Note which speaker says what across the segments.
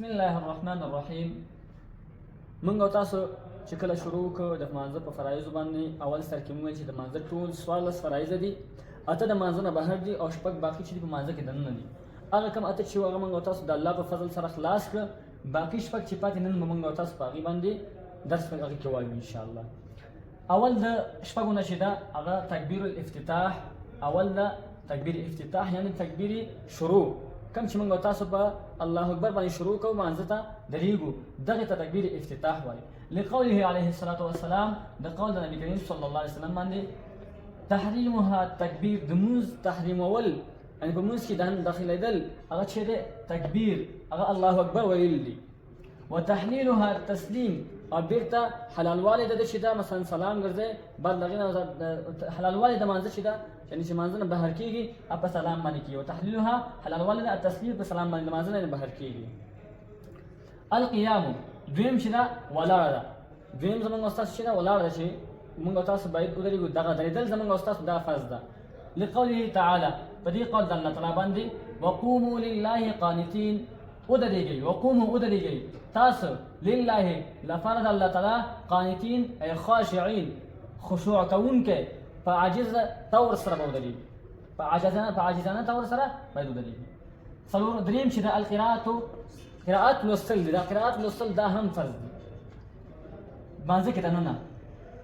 Speaker 1: بسم الله الرحمن الرحیم. موږ او تاسو چې کله شروع کړو د مانځه په فرایضو باندې اول سر کې موږ چې د مانځه ټول 14 فرایض دي، اته د مانځه نه بهر دي او شپږ باقي چې په مانځه کې دننه دي. هغه کوم اته چې هغه موږ او تاسو د الله په فضل سره خلاص کړ، باقي شپږ چې پاتې نن موږ او تاسو په هغې باندې درس په هغې کې وایو ان شاء الله. اول د شپږو نه چې ده هغه تکبیر الافتتاح. اول د تکبیر افتتاح یعنی تکبیر شروع، کم چې موږ او تاسو په الله اکبر باندې شروع کوو مانځه ته درېږو، دغې ته تکبیر افتتاح وایي. لقوله علیه الصلاة والسلام، د قول د نبي کریم صلی الله علیه وسلم باندې تحریمها تکبیر، د مونځ تحریمول یعنې په مونځ کې داخلېدل هغه چې دی تکبیر، هغه الله اکبر ویل دي. وتحلیلها تسلیم، او بیرته حلالوالی د ده چې دا مثلا سلام ګرځئ، بعد د هغې نه حلالوالی د مانځه چې ده یعنې چې مانځه نه بهر کېږي په سلام باندې کېږي. وتحلیلها حلالوالی د التسلیم په سلام باندې د مانځه نه بهر کېږي. القیام، دویم چې ده ولاړه ده. دویم زموږ او ستاسو چې ده ولاړه ده، چې موږ او تاسو باید ودرېږو. دغه درېدل زموږ او ستاسو دا فرض ده. لقوله تعالی، په دې قول د الله تعالی باندې وقوموا لله قانتین، ودرېږئ. وقوموا ودرېږئ تاسو لله لفرد الله تعالی، قانتین ای خاشعین خشوع کوونکی، په عاجزه طور سره به ودرېږي، په عاجزانه طور سره باید ودرېږي. دریم چې د قرائت لوستل دي، دا قرائت لوستل دا هم فرض دي مانځه کې دننه.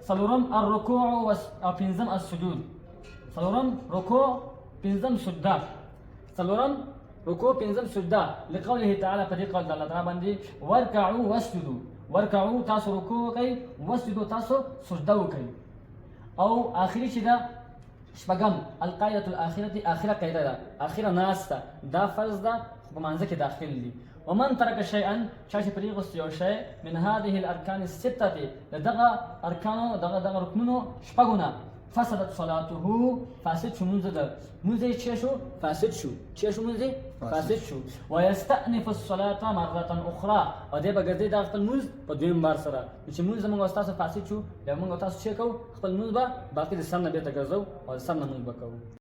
Speaker 1: څلورم الرکوع او پنځم السجود. څلورم رکوع، پنځم سجده. څلورم رکوع، پنځم سجده. لقوله تعالی، په دې قول د الله تعالی باندې ورکعوا واسجدوا، ورکعوا تاسو رکوع وکئ، واسجدوا تاسو سجده وکئ. او آخري چې ده شپږم القاعدة الآخرة، آخره قاعده ده، آخره ناسته، دا فرض ده خو په مانځه کې داخل دي. ومن ترک شیئا، چا چې پرېغوست یو شی من هذه الارکان السته، د دغه ارکانو دغه رکنونو شپږو نه، فسدت صلاته، فاسد شو مونځ ده، مونځ یې چې شو فاسد شو، چې شو مونځ یې فاسد شو. ویستأنف الصلاة مرة اخرى، او دی به ګرځي دا خپل مونځ په دویم بار سره، چې مونځ زموږ او ستاسو فاسد شو، بیا موږ او تاسو چې کوو خپل مونځ به باقي د سر نه بېرته ګرځو او د سر نه مونځ به کوو.